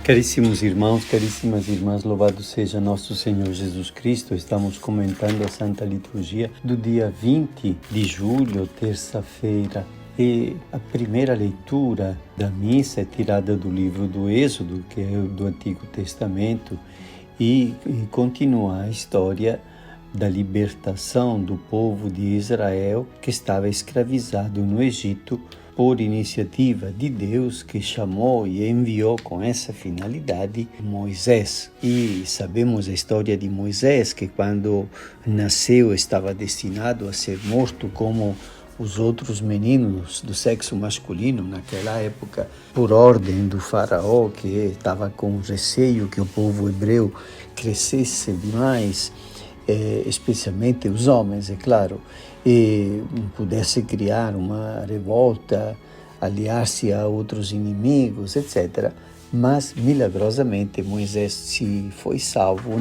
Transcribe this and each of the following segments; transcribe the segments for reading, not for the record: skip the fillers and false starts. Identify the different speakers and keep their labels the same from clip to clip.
Speaker 1: Caríssimos irmãos, caríssimas irmãs, louvado seja nosso Senhor Jesus Cristo. Estamos comentando a Santa Liturgia do dia 20 de julho, terça-feira. E a primeira leitura da missa é tirada do livro do Êxodo, que é do Antigo Testamento, e continua a história da libertação do povo de Israel que estava escravizado no Egito por iniciativa de Deus, que chamou e enviou com essa finalidade Moisés. E sabemos a história de Moisés, que quando nasceu estava destinado a ser morto como os outros meninos do sexo masculino naquela época, por ordem do faraó, que estava com receio que o povo hebreu crescesse demais, especialmente os homens, é claro, e pudesse criar uma revolta, aliar-se a outros inimigos, etc. Mas, milagrosamente, Moisés se foi salvo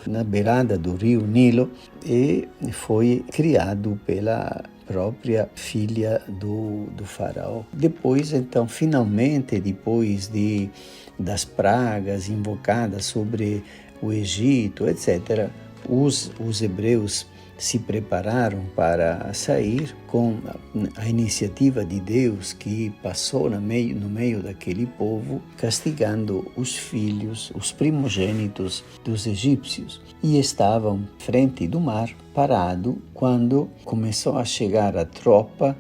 Speaker 1: na beirada do rio Nilo, e foi criado pela própria filha do faraó. Depois, então, finalmente, depois das pragas invocadas sobre o Egito, etc., os hebreus se prepararam para sair com a iniciativa de Deus, que passou no meio daquele povo, castigando os filhos, os primogênitos dos egípcios. E estavam frente do mar, parado, quando começou a chegar a tropa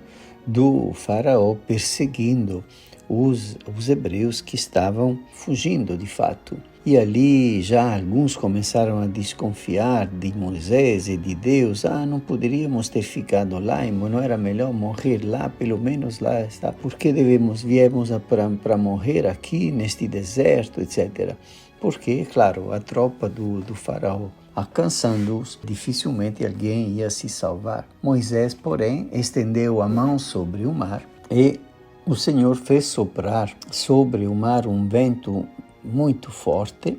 Speaker 1: do faraó perseguindo os hebreus que estavam fugindo de fato. E ali já alguns começaram a desconfiar de Moisés e de Deus. Não poderíamos ter ficado lá, não era melhor morrer lá, pelo menos lá está. Por que viemos para morrer aqui neste deserto, etc. Porque, claro, a tropa do faraó, alcançando-os, dificilmente alguém ia se salvar. Moisés, porém, estendeu a mão sobre o mar e o Senhor fez soprar sobre o mar um vento muito forte,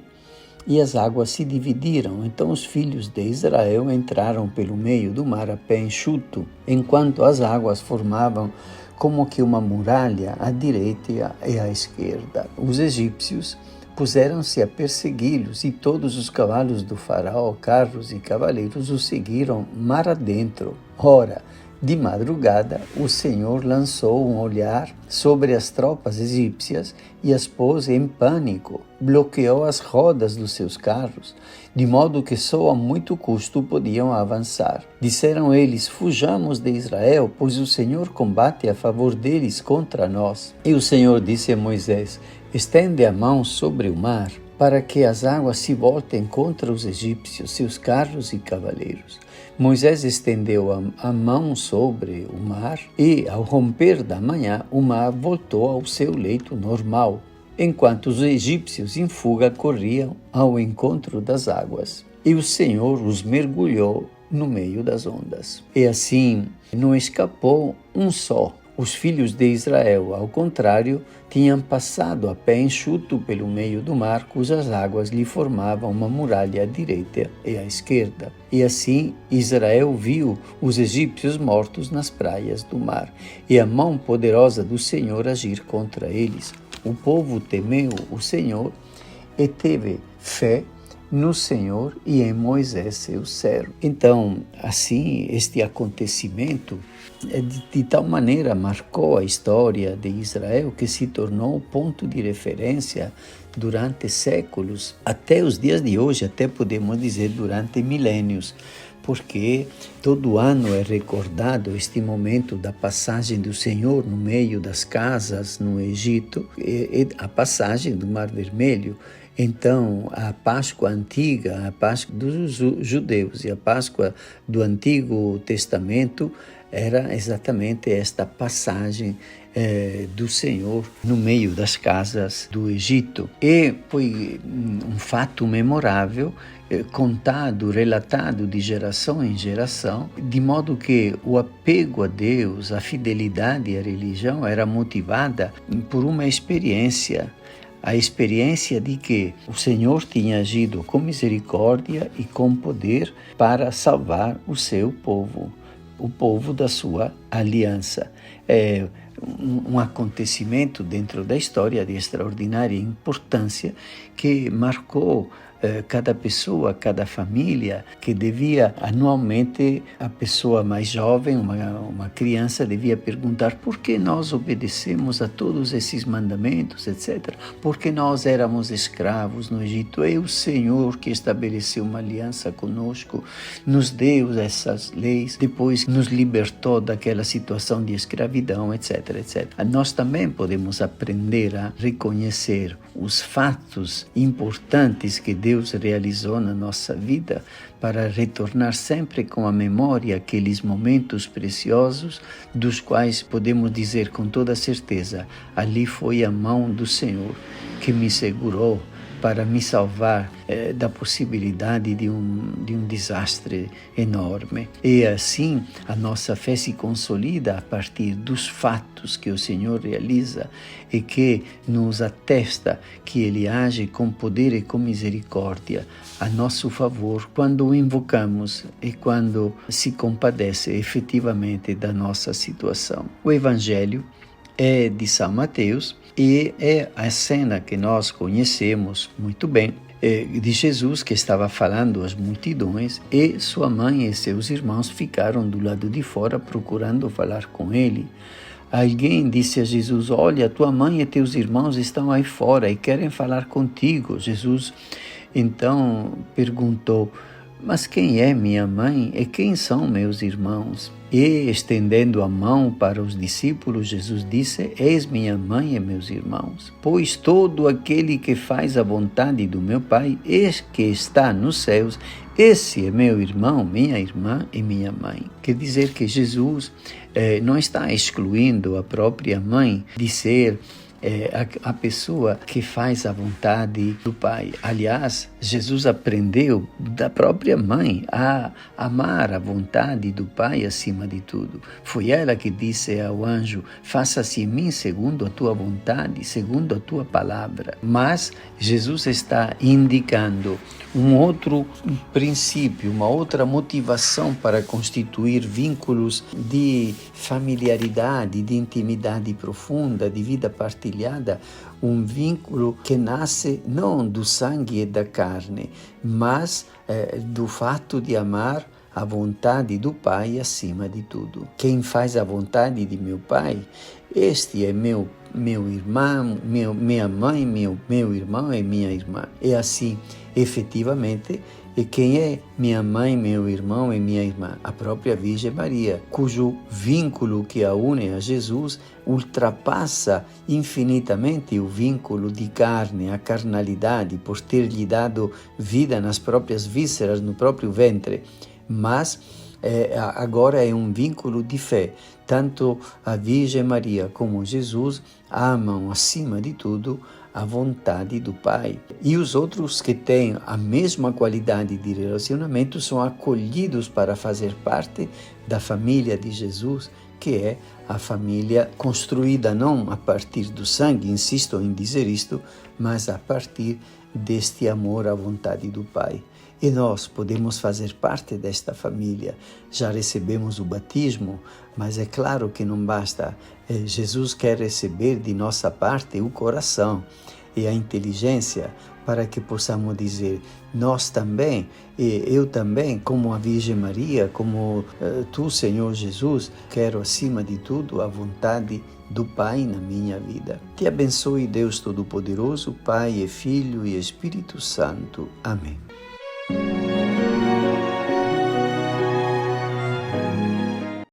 Speaker 1: e as águas se dividiram. Então os filhos de Israel entraram pelo meio do mar a pé enxuto, enquanto as águas formavam como que uma muralha à direita e à esquerda. Os egípcios puseram-se a persegui-los, e todos os cavalos do faraó, carros e cavaleiros, os seguiram mar adentro. Ora, de madrugada, o Senhor lançou um olhar sobre as tropas egípcias e as pôs em pânico. Bloqueou as rodas dos seus carros, de modo que só a muito custo podiam avançar. Disseram eles: fujamos de Israel, pois o Senhor combate a favor deles contra nós. E o Senhor disse a Moisés: estende a mão sobre o mar, para que as águas se voltem contra os egípcios, seus carros e cavaleiros. Moisés estendeu a mão sobre o mar, e, ao romper da manhã, o mar voltou ao seu leito normal, enquanto os egípcios em fuga corriam ao encontro das águas. E o Senhor os mergulhou no meio das ondas. E assim não escapou um só. Os filhos de Israel, ao contrário, tinham passado a pé enxuto pelo meio do mar, cujas águas lhe formavam uma muralha à direita e à esquerda. E assim Israel viu os egípcios mortos nas praias do mar, e a mão poderosa do Senhor agir contra eles. O povo temeu o Senhor e teve fé no Senhor e em Moisés, seu servo. Então, assim, este acontecimento de tal maneira marcou a história de Israel, que se tornou ponto de referência durante séculos, até os dias de hoje, até podemos dizer durante milênios, porque todo ano é recordado este momento da passagem do Senhor no meio das casas no Egito, e a passagem do Mar Vermelho. Então, a Páscoa antiga, a Páscoa dos judeus e a Páscoa do Antigo Testamento era exatamente esta passagem do Senhor no meio das casas do Egito. E foi um fato memorável, contado, relatado de geração em geração, de modo que o apego a Deus, a fidelidade à religião era motivada por uma experiência. A experiência de que o Senhor tinha agido com misericórdia e com poder para salvar o seu povo, o povo da sua aliança. um acontecimento dentro da história de extraordinária importância que marcou cada pessoa, cada família, que devia, anualmente, a pessoa mais jovem, uma criança, devia perguntar por que nós obedecemos a todos esses mandamentos, etc. Porque nós éramos escravos no Egito. É o Senhor que estabeleceu uma aliança conosco, nos deu essas leis, depois nos libertou daquela situação de escravidão, etc, etc. Nós também podemos aprender a reconhecer os fatos importantes que Deus realizou na nossa vida para retornar sempre com a memória aqueles momentos preciosos dos quais podemos dizer com toda certeza: ali foi a mão do Senhor que me segurou para me salvar da possibilidade de um desastre enorme. E assim a nossa fé se consolida a partir dos fatos que o Senhor realiza e que nos atesta que Ele age com poder e com misericórdia a nosso favor quando o invocamos e quando se compadece efetivamente da nossa situação. O Evangelho é de São Mateus e é a cena que nós conhecemos muito bem, de Jesus que estava falando às multidões e sua mãe e seus irmãos ficaram do lado de fora procurando falar com ele. Alguém disse a Jesus: olha, tua mãe e teus irmãos estão aí fora e querem falar contigo. Jesus então perguntou: mas quem é minha mãe e quem são meus irmãos? E, estendendo a mão para os discípulos, Jesus disse: eis minha mãe e meus irmãos, pois todo aquele que faz a vontade do meu Pai, que está nos céus, esse é meu irmão, minha irmã e minha mãe. Quer dizer que Jesus não está excluindo a própria mãe de ser a pessoa que faz a vontade do Pai. Aliás, Jesus aprendeu da própria mãe a amar a vontade do Pai acima de tudo. Foi ela que disse ao anjo: faça-se em mim segundo a tua vontade, segundo a tua palavra. Mas Jesus está indicando um outro princípio, uma outra motivação para constituir vínculos de familiaridade, de intimidade profunda, de vida partilhada, um vínculo que nasce não do sangue e da carne, mas do fato de amar a vontade do Pai acima de tudo. Quem faz a vontade de meu Pai, este é meu irmão, minha mãe, meu irmão e minha irmã. E assim, efetivamente, quem é minha mãe, meu irmão e minha irmã? A própria Virgem Maria, cujo vínculo que a une a Jesus ultrapassa infinitamente o vínculo de carne, a carnalidade, por ter lhe dado vida nas próprias vísceras, no próprio ventre. Mas agora é um vínculo de fé. Tanto a Virgem Maria como Jesus amam, acima de tudo, a vontade do Pai. E os outros que têm a mesma qualidade de relacionamento são acolhidos para fazer parte da família de Jesus, que é a família construída não a partir do sangue, insisto em dizer isto, mas a partir deste amor à vontade do Pai. E nós podemos fazer parte desta família. Já recebemos o batismo, mas é claro que não basta. Jesus quer receber de nossa parte o coração e a inteligência para que possamos dizer: nós também, e eu também, como a Virgem Maria, como tu, Senhor Jesus, quero acima de tudo a vontade do Pai na minha vida. Te abençoe Deus Todo-Poderoso, Pai e Filho e Espírito Santo. Amém.